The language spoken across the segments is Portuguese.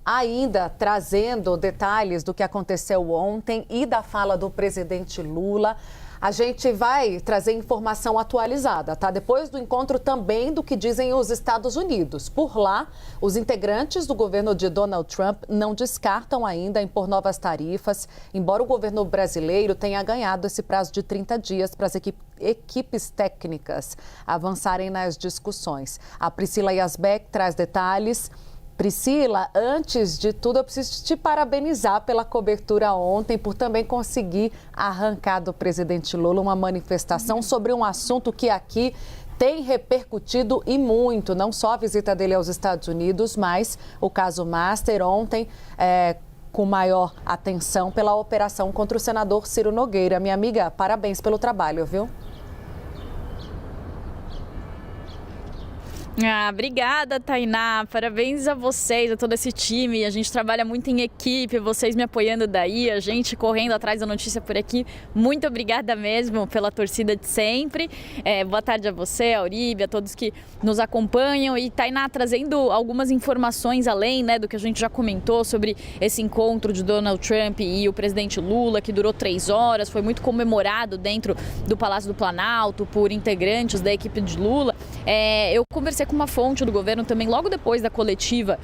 ainda trazendo detalhes do que aconteceu ontem e da fala do presidente Lula. A gente vai trazer informação atualizada, tá? Depois do encontro também do que dizem os Estados Unidos. Por lá, os integrantes do governo de Donald Trump não descartam ainda impor novas tarifas, embora o governo brasileiro tenha ganhado esse prazo de 30 dias para as equipes técnicas avançarem nas discussões. A Priscila Yazbek traz detalhes. Priscila, antes de tudo, eu preciso te parabenizar pela cobertura ontem, por também conseguir arrancar do presidente Lula uma manifestação sobre um assunto que aqui tem repercutido e muito, não só a visita dele aos Estados Unidos, mas o caso Master ontem, com maior atenção pela operação contra o senador Ciro Nogueira. Minha amiga, parabéns pelo trabalho, viu? Obrigada, Tainá. Parabéns a vocês, a todo esse time. A gente trabalha muito em equipe, vocês me apoiando daí, a gente correndo atrás da notícia por aqui. Muito obrigada mesmo pela torcida de sempre. Boa tarde a você, a Auribe, a todos que nos acompanham. E Tainá, trazendo algumas informações além, né, do que a gente já comentou sobre esse encontro de Donald Trump e o presidente Lula, que durou 3 horas, foi muito comemorado dentro do Palácio do Planalto por integrantes da equipe de Lula. Eu conversei com uma fonte do governo também logo depois da coletiva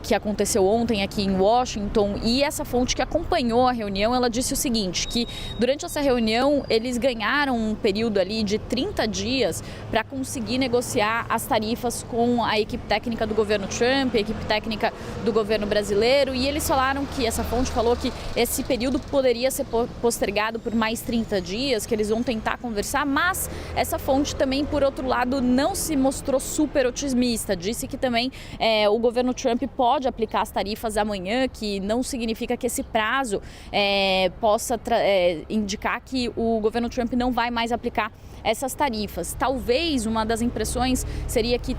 que aconteceu ontem aqui em Washington, e essa fonte que acompanhou a reunião, ela disse o seguinte, que durante essa reunião eles ganharam um período ali de 30 dias para conseguir negociar as tarifas com a equipe técnica do governo Trump, a equipe técnica do governo brasileiro, e eles falaram que, essa fonte falou que esse período poderia ser postergado por mais 30 dias, que eles vão tentar conversar, mas essa fonte também, por outro lado, não se mostrou super otimista. Disse que também o governo Trump pode aplicar as tarifas amanhã, que não significa que esse prazo possa indicar que o governo Trump não vai mais aplicar essas tarifas. Talvez uma das impressões seria que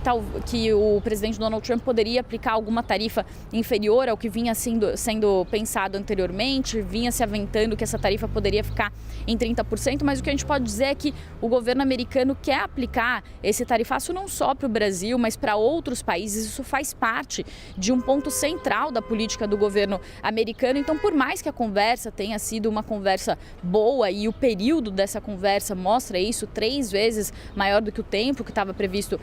o presidente Donald Trump poderia aplicar alguma tarifa inferior ao que vinha sendo pensado anteriormente, vinha se aventando que essa tarifa poderia ficar em 30%, mas o que a gente pode dizer é que o governo americano quer aplicar esse tarifaço não só para o Brasil, mas para outros países. Isso faz parte de um ponto central da política do governo americano. Então, por mais que a conversa tenha sido uma conversa boa e o período dessa conversa mostra isso, 3 vezes maior do que o tempo que estava previsto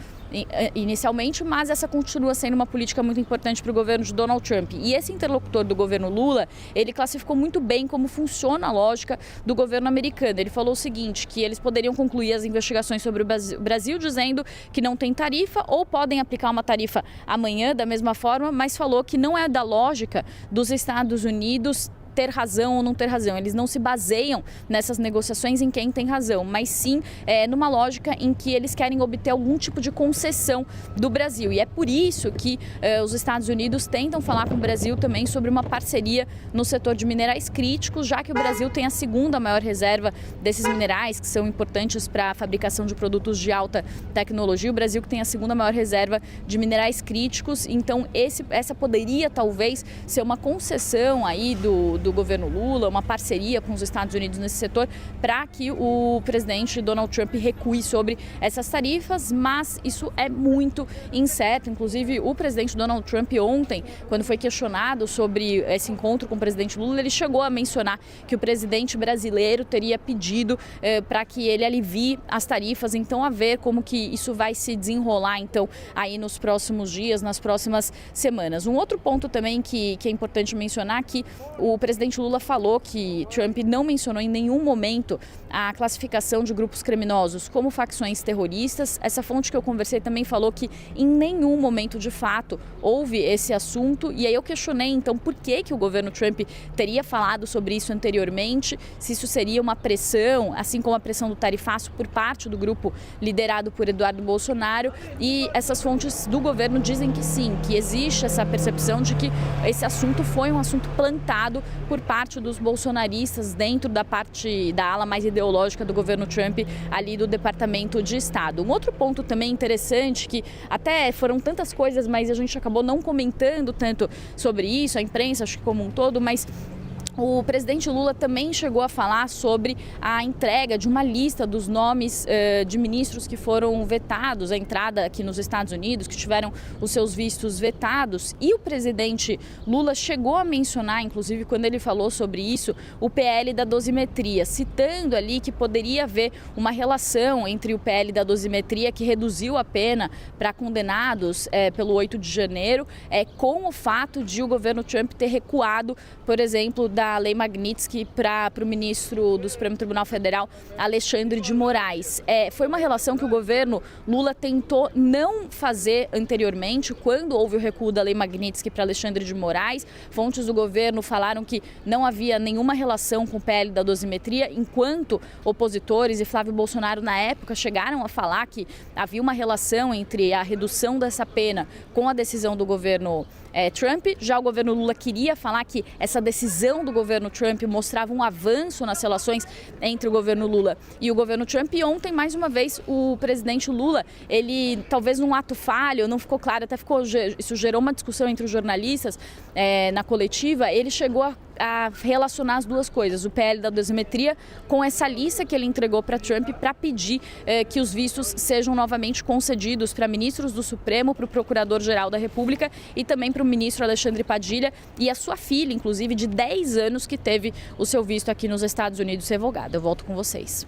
inicialmente, mas essa continua sendo uma política muito importante para o governo de Donald Trump. E esse interlocutor do governo Lula, ele classificou muito bem como funciona a lógica do governo americano. Ele falou o seguinte, que eles poderiam concluir as investigações sobre o Brasil dizendo que não tem tarifa, ou podem aplicar uma tarifa amanhã da mesma forma, mas falou que não é da lógica dos Estados Unidos ter razão ou não ter razão. Eles não se baseiam nessas negociações em quem tem razão, mas sim numa lógica em que eles querem obter algum tipo de concessão do Brasil. E é por isso que os Estados Unidos tentam falar com o Brasil também sobre uma parceria no setor de minerais críticos, já que o Brasil tem a segunda maior reserva desses minerais, que são importantes para a fabricação de produtos de alta tecnologia. O Brasil que tem a segunda maior reserva de minerais críticos. Então, essa poderia talvez ser uma concessão aí do governo Lula, uma parceria com os Estados Unidos nesse setor, para que o presidente Donald Trump recue sobre essas tarifas, mas isso é muito incerto. Inclusive, o presidente Donald Trump ontem, quando foi questionado sobre esse encontro com o presidente Lula, ele chegou a mencionar que o presidente brasileiro teria pedido para que ele alivie as tarifas. Então, a ver como que isso vai se desenrolar, então, aí nos próximos dias, nas próximas semanas. Um outro ponto também que é importante mencionar, que o presidente Lula falou que Trump não mencionou em nenhum momento a classificação de grupos criminosos como facções terroristas. Essa fonte que eu conversei também falou que em nenhum momento, de fato, houve esse assunto. E aí eu questionei, então, por que o governo Trump teria falado sobre isso anteriormente, se isso seria uma pressão, assim como a pressão do tarifaço por parte do grupo liderado por Eduardo Bolsonaro. E essas fontes do governo dizem que sim, que existe essa percepção de que esse assunto foi um assunto plantado por parte dos bolsonaristas dentro da ala mais ideológica do governo Trump, ali do Departamento de Estado. Um outro ponto também interessante, que até foram tantas coisas, mas a gente acabou não comentando tanto sobre isso, a imprensa, acho que como um todo, mas O presidente Lula também chegou a falar sobre a entrega de uma lista dos nomes de ministros que foram vetados, a entrada aqui nos Estados Unidos, que tiveram os seus vistos vetados. E o presidente Lula chegou a mencionar, inclusive quando ele falou sobre isso, o PL da dosimetria, citando ali que poderia haver uma relação entre o PL da dosimetria, que reduziu a pena para condenados pelo 8 de janeiro, com o fato de o governo Trump ter recuado, por exemplo, da Lei Magnitsky para o ministro do Supremo Tribunal Federal, Alexandre de Moraes. Foi uma relação que o governo Lula tentou não fazer anteriormente, quando houve o recuo da Lei Magnitsky para Alexandre de Moraes. Fontes do governo falaram que não havia nenhuma relação com o PL da dosimetria, enquanto opositores e Flávio Bolsonaro, na época, chegaram a falar que havia uma relação entre a redução dessa pena com a decisão do governo Trump. Já o governo Lula queria falar que essa decisão do governo Trump mostrava um avanço nas relações entre o governo Lula e o governo Trump. E ontem, mais uma vez, o presidente Lula, ele talvez num ato falho, não ficou claro, até isso gerou uma discussão entre os jornalistas na coletiva. Ele chegou a relacionar as duas coisas, o PL da dosimetria com essa lista que ele entregou para Trump para pedir que os vistos sejam novamente concedidos para ministros do Supremo, para o Procurador-Geral da República e também para o ministro Alexandre Padilha e a sua filha, inclusive, de 10 anos, que teve o seu visto aqui nos Estados Unidos revogado. Eu volto com vocês.